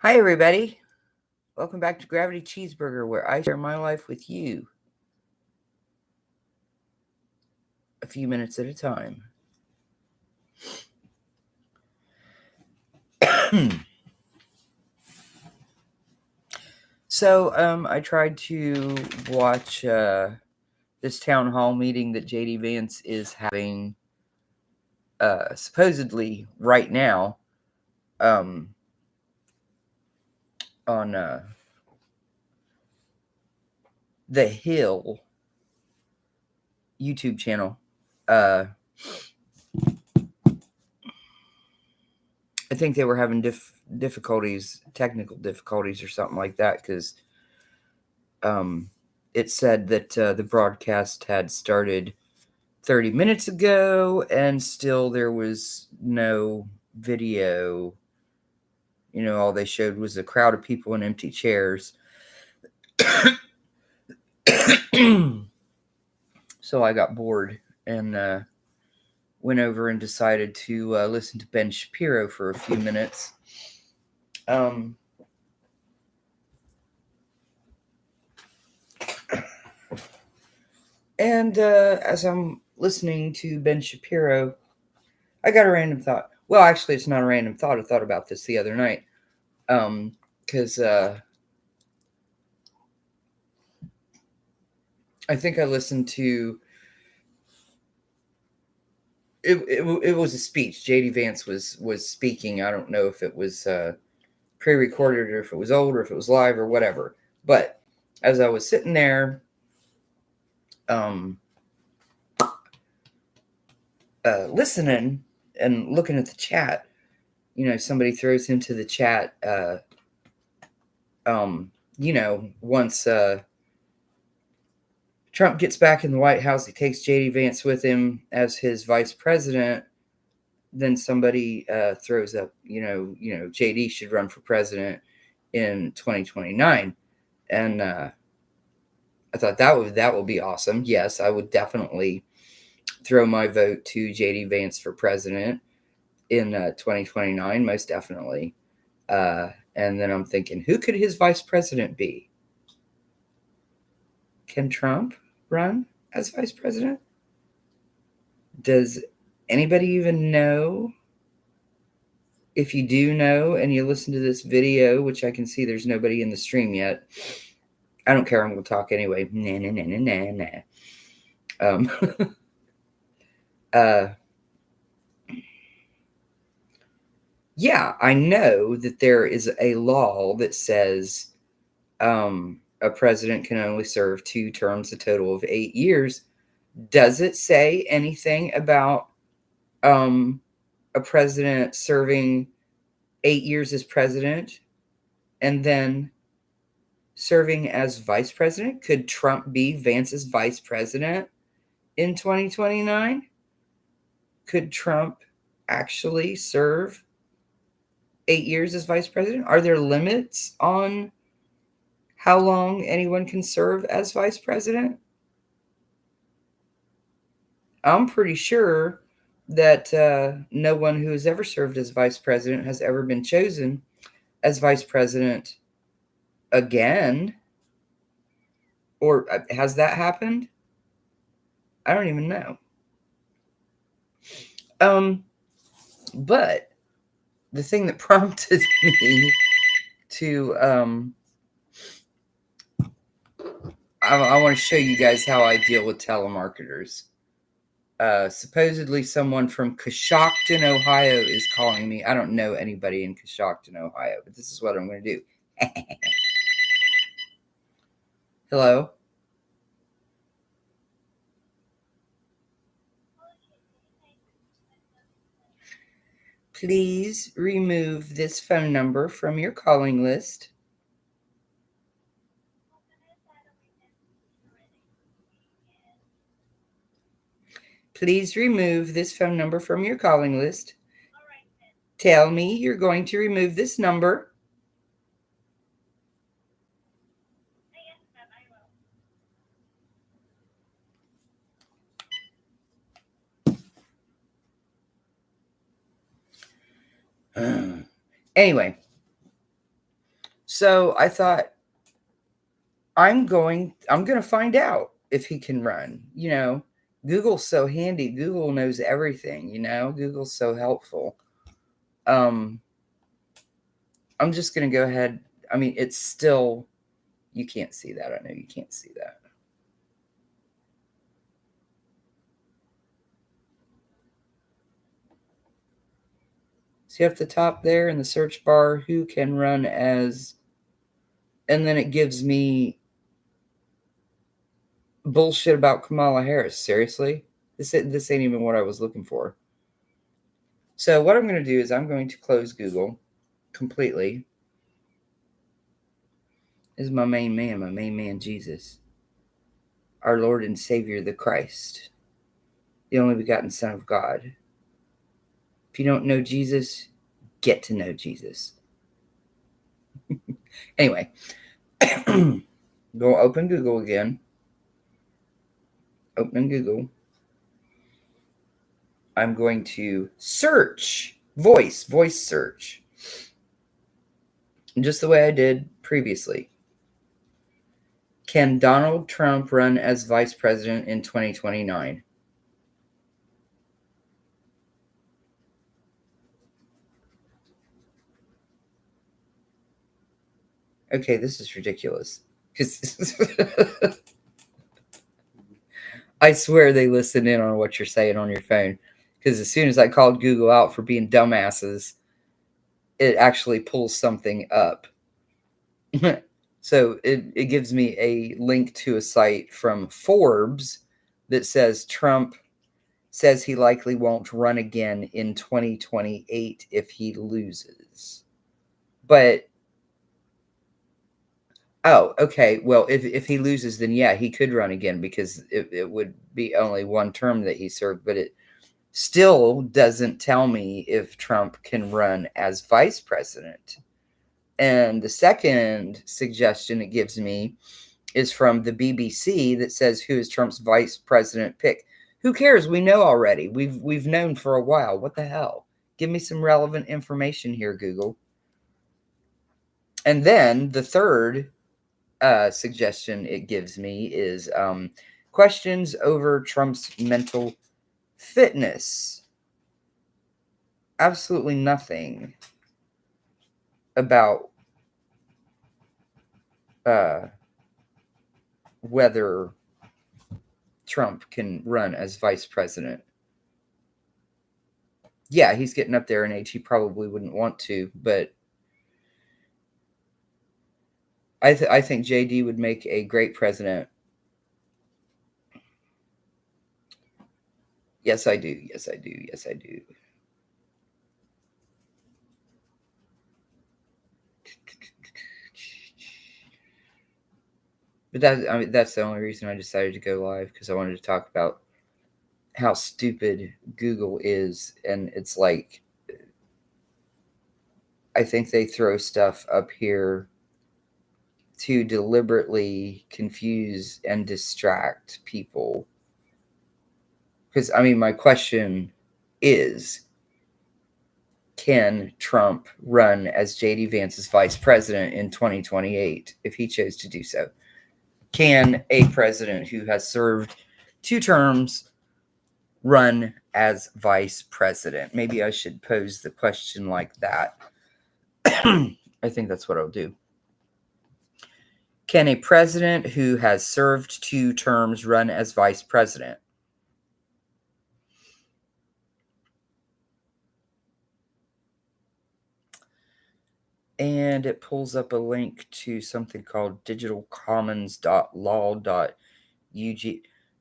Hi, everybody. Welcome back to Gravity Cheeseburger, where I share my life with you a few minutes at a time. So, I tried to watch this town hall meeting that JD Vance is having supposedly right now on the Hill YouTube channel. I think they were having technical difficulties or something like that, because it said that the broadcast had started 30 minutes ago and still there was no video. All they showed was a crowd of people in empty chairs. So I got bored and went over and decided to listen to Ben Shapiro for a few minutes. And as I'm listening to Ben Shapiro, I got a random thought. Well, actually, it's not a random thought. I thought about this the other night. Because I think I listened to it was a speech. JD Vance was speaking. I don't know if it was pre-recorded or if it was old or if it was live or whatever. But as I was sitting there listening and looking at the chat, somebody throws into the chat once Trump gets back in the White House, he takes JD Vance with him as his vice president. Then somebody throws up, JD should run for president in 2029, and I thought that would be awesome. Yes, I would definitely throw my vote to JD Vance for president in 2029, most definitely. And then I'm thinking, who could his vice president be? Can Trump run as vice president? Does anybody even know? If you do know and you listen to this video, which I can see there's nobody in the stream yet, I don't care. I'm going to talk anyway. Yeah, I know that there is a law that says a president can only serve 2 terms, a total of 8 years. Does it say anything about a president serving 8 years as president and then serving as vice president? Could Trump be Vance's vice president in 2029? Could Trump actually serve 8 years as vice president? Are there limits on how long anyone can serve as vice president? I'm pretty sure that no one who has ever served as vice president has ever been chosen as vice president again. Or has that happened? I don't even know. But the thing that prompted me to I want to show you guys how I deal with telemarketers. Supposedly someone from Coshocton, Ohio is calling me. I don't know anybody in Coshocton, Ohio, but this is what I'm going to do. Hello? Please remove this phone number from your calling list. Please remove this phone number from your calling list. Tell me you're going to remove this number. Anyway, So I thought, I'm going to find out if he can run. Google's so handy. Google knows everything. Google's so helpful. I'm just going to go ahead. I mean, it's still, you can't see that. I know you can't see that. See at the top there in the search bar, who can run as, and then it gives me bullshit about Kamala Harris. Seriously? This ain't even what I was looking for. So what I'm going to do is I'm going to close Google completely. This is my main man, Jesus, our Lord and Savior, the Christ, the only begotten Son of God. If you don't know Jesus, get to know Jesus. Anyway, go open Google again. Open Google. I'm going to search voice search, just the way I did previously. Can Donald Trump run as vice president in 2029? Okay, this is ridiculous. Because I swear they listen in on what you're saying on your phone. Because as soon as I called Google out for being dumbasses, it actually pulls something up. So it gives me a link to a site from Forbes that says Trump says he likely won't run again in 2028 if he loses. But, oh, okay. Well, if he loses, then yeah, he could run again because it would be only one term that he served. But it still doesn't tell me if Trump can run as vice president. And the second suggestion it gives me is from the BBC that says, who is Trump's vice president pick? Who cares? We know already. We've known for a while. What the hell? Give me some relevant information here, Google. And then the third suggestion it gives me is questions over Trump's mental fitness. Absolutely nothing about whether Trump can run as vice president. Yeah, he's getting up there in age. He probably wouldn't want to, but I think JD would make a great president. Yes, I do. Yes, I do. Yes, I do. But that's the only reason I decided to go live, because I wanted to talk about how stupid Google is. And it's like, I think they throw stuff up here to deliberately confuse and distract people. Because, I mean, my question is, can Trump run as JD Vance's vice president in 2028 if he chose to do so? Can a president who has served 2 terms run as vice president? Maybe I should pose the question like that. I think that's what I'll do. Can a president who has served 2 terms run as vice president? And it pulls up a link to something called digitalcommons.law.ug.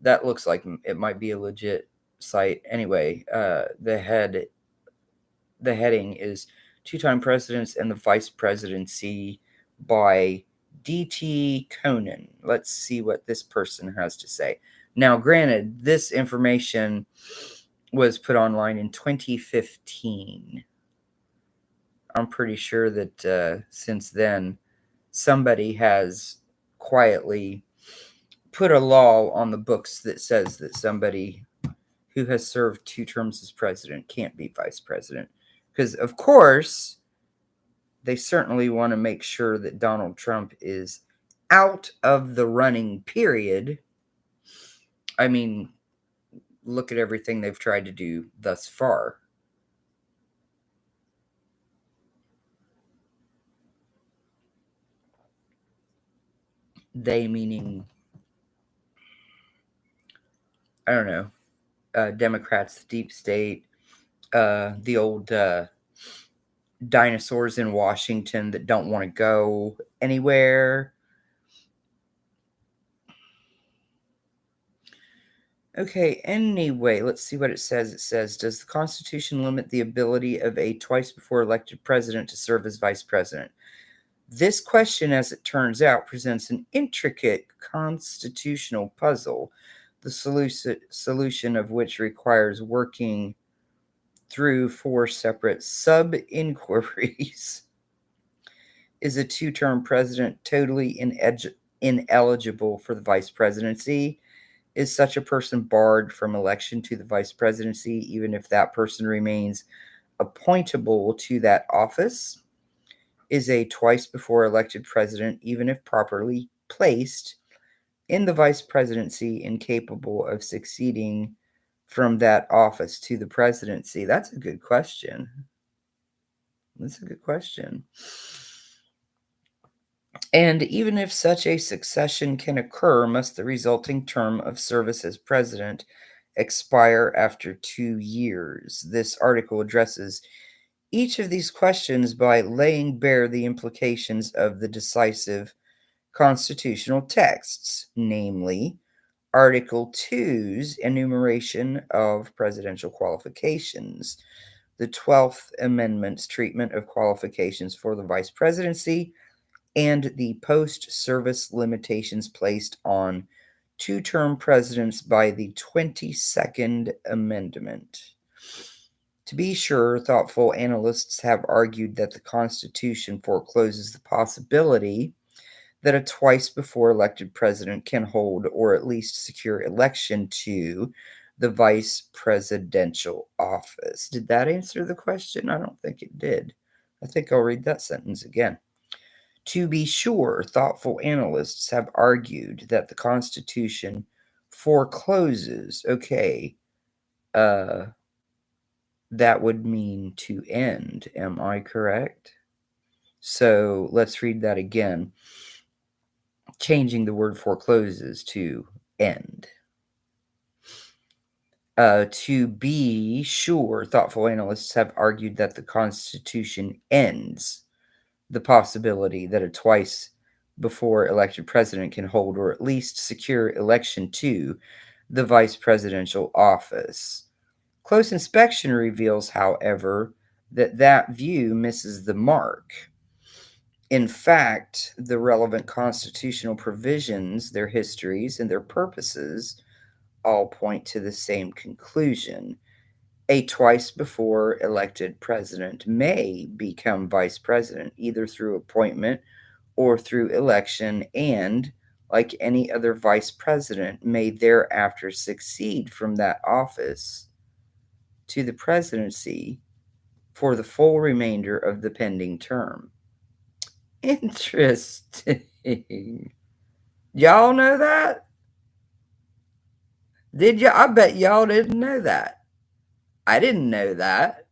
That looks like it might be a legit site. Anyway, the heading is 2-time presidents and the vice presidency by D.T. Conan. Let's see what this person has to say. Now, granted, this information was put online in 2015. I'm pretty sure that since then, somebody has quietly put a law on the books that says that somebody who has served 2 terms as president can't be vice president. Because, of course, they certainly want to make sure that Donald Trump is out of the running, period. I mean, look at everything they've tried to do thus far. They meaning, I don't know, Democrats, the deep state, the old dinosaurs in Washington that don't want to go anywhere. Okay, anyway, let's see what it says. It says, does the Constitution limit the ability of a twice before elected president to serve as vice president? This question, as it turns out, presents an intricate constitutional puzzle, the solution of which requires working through 4 separate sub-inquiries. Is a two-term president totally ineligible for the vice presidency? Is such a person barred from election to the vice presidency, even if that person remains appointable to that office? Is a twice before elected president, even if properly placed in the vice presidency, incapable of succeeding from that office to the presidency? That's a good question. That's a good question. And even if such a succession can occur, must the resulting term of service as president expire after 2 years? This article addresses each of these questions by laying bare the implications of the decisive constitutional texts, namely Article 2's enumeration of presidential qualifications, the 12th Amendment's treatment of qualifications for the vice presidency, and the post-service limitations placed on two-term presidents by the 22nd Amendment. To be sure, thoughtful analysts have argued that the Constitution forecloses the possibility that a twice before elected president can hold or at least secure election to the vice presidential office. Did that answer the question? I don't think it did. I think I'll read that sentence again. To be sure, thoughtful analysts have argued that the Constitution forecloses, that would mean to end. Am I correct? So let's read that again, changing the word forecloses to end. To be sure, thoughtful analysts have argued that the Constitution ends the possibility that a twice before elected president can hold or at least secure election to the vice presidential office. Close inspection reveals, however, that that view misses the mark. In fact, the relevant constitutional provisions, their histories, and their purposes all point to the same conclusion. A twice before elected president may become vice president either through appointment or through election, and, like any other vice president, may thereafter succeed from that office to the presidency for the full remainder of the pending term. Interesting. Y'all know that? Did y'all? I bet y'all didn't know that. I didn't know that.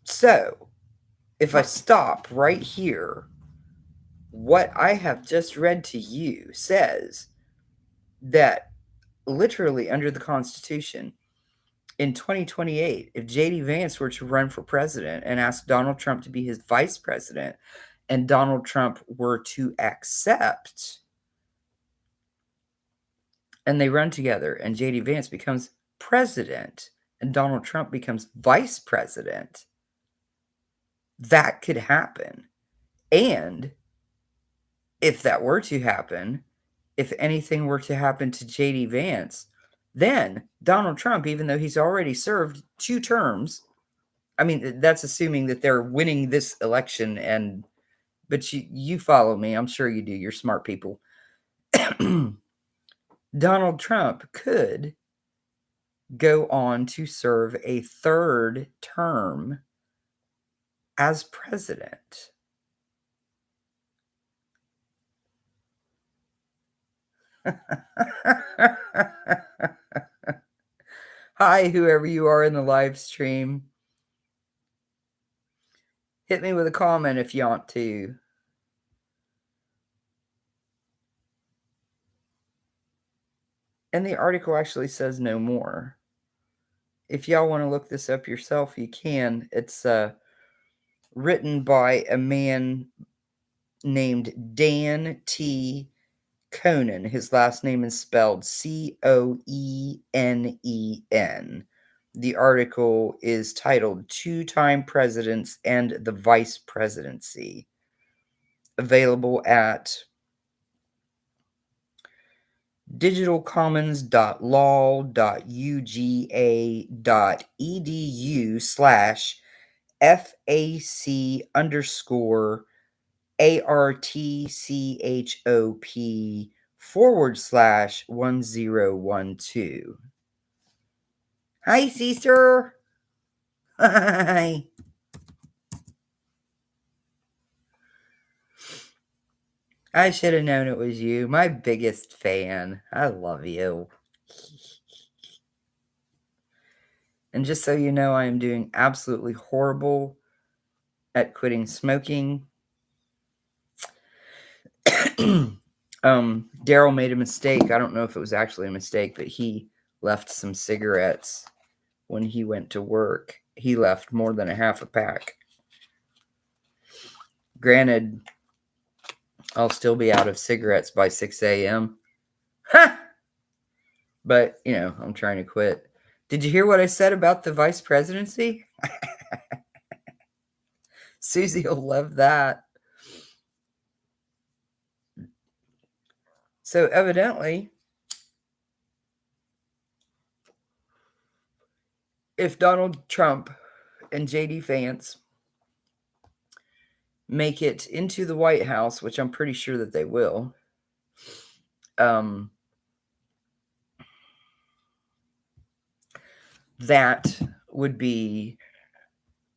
So, if I stop right here, what I have just read to you says that literally under the Constitution, in 2028, if J.D. Vance were to run for president and ask Donald Trump to be his vice president, and Donald Trump were to accept, and they run together, and J.D. Vance becomes president, and Donald Trump becomes vice president, that could happen. And if that were to happen, if anything were to happen to J.D. Vance, then Donald Trump, even though he's already served 2 terms, I mean, that's assuming that they're winning this election, but you follow me. I'm sure you do. You're smart people. Donald Trump could go on to serve a 3rd term as president. Hi, whoever you are in the live stream. Hit me with a comment if you want to. And the article actually says no more. If y'all want to look this up yourself, you can. It's written by a man named Dan T. Conen. His last name is spelled Coenen. The article is titled Two-Time Presidents and the Vice Presidency. Available at digitalcommons.ug.fac_artchop/1012. Hi, sister. Hi. I should have known it was you. My biggest fan. I love you. And just so you know, I am doing absolutely horrible at quitting smoking. Daryl made a mistake. I don't know if it was actually a mistake, but he left some cigarettes when he went to work. He left more than a half a pack. Granted, I'll still be out of cigarettes by 6 a.m. Ha! But, I'm trying to quit. Did you hear what I said about the vice presidency? Susie will love that. So evidently, if Donald Trump and J.D. Vance make it into the White House, which I'm pretty sure that they will, that would be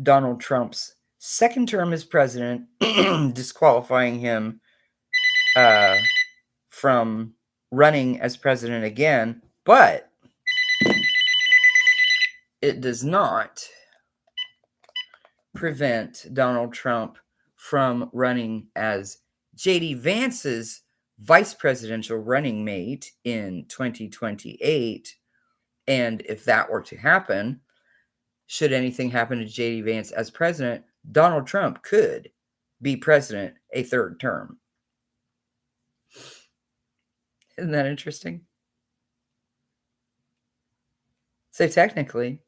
Donald Trump's second term as president, disqualifying him from running as president again, but it does not prevent Donald Trump from running as J.D. Vance's vice presidential running mate in 2028. And if that were to happen, should anything happen to J.D. Vance as president, Donald Trump could be president a third term. Isn't that interesting? So technically,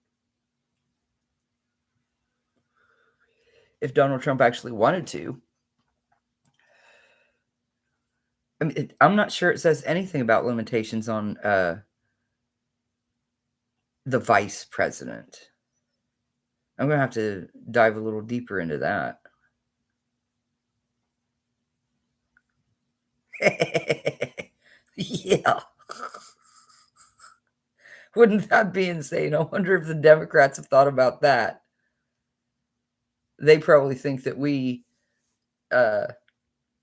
if Donald Trump actually wanted to, I'm not sure it says anything about limitations on the vice president. I'm going to have to dive a little deeper into that. Yeah. Wouldn't that be insane? I wonder if the Democrats have thought about that. They probably think that we,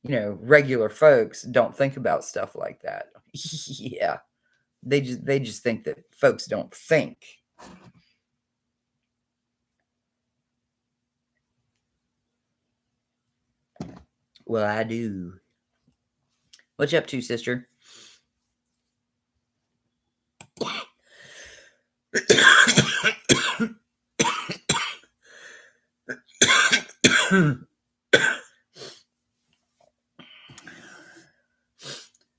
regular folks don't think about stuff like that. Yeah. They just think that folks don't think. Well, I do. What you up to, sister?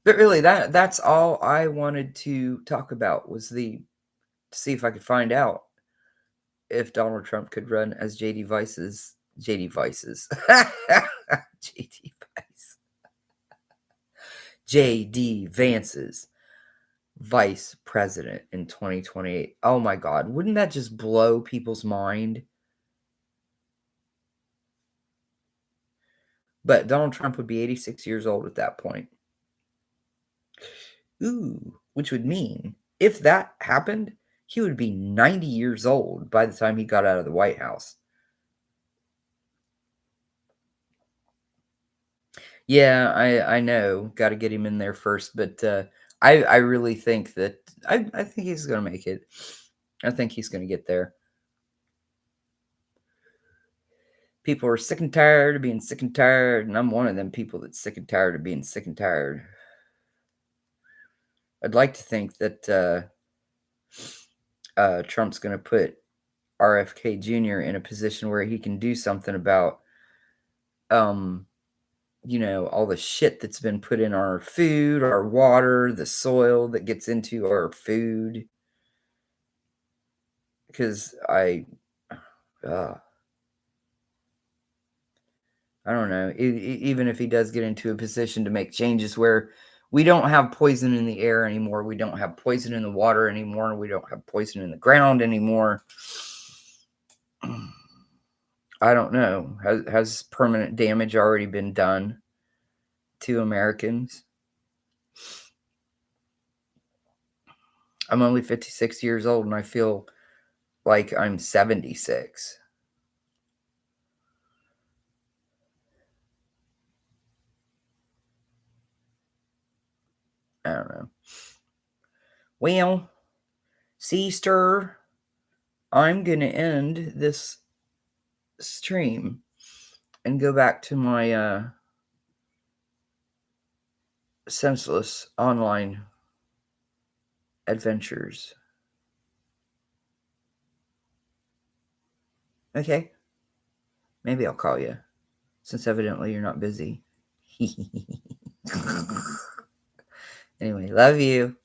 But really, that's all I wanted to talk about was to see if I could find out if Donald Trump could run as JD Vance's vice president in 2028. Oh my God, wouldn't that just blow people's mind? But Donald Trump would be 86 years old at that point. Ooh, which would mean if that happened, he would be 90 years old by the time he got out of the White House. Yeah, I know. Gotta get him in there first, but, I really think that I think he's gonna make it. I think he's gonna get there. People are sick and tired of being sick and tired, and I'm one of them people that's sick and tired of being sick and tired. I'd like to think that, Trump's gonna put RFK Jr. in a position where he can do something about, um, all the shit that's been put in our food, our water, the soil that gets into our food. Because uh, I don't know. Even if he does get into a position to make changes where we don't have poison in the air anymore, we don't have poison in the water anymore, we don't have poison in the ground anymore. I don't know. Has permanent damage already been done to Americans? I'm only 56 years old and I feel like I'm 76. I don't know. Well, sister, I'm going to end this stream and go back to my senseless online adventures. Okay? Maybe I'll call you, since evidently you're not busy. Anyway, love you.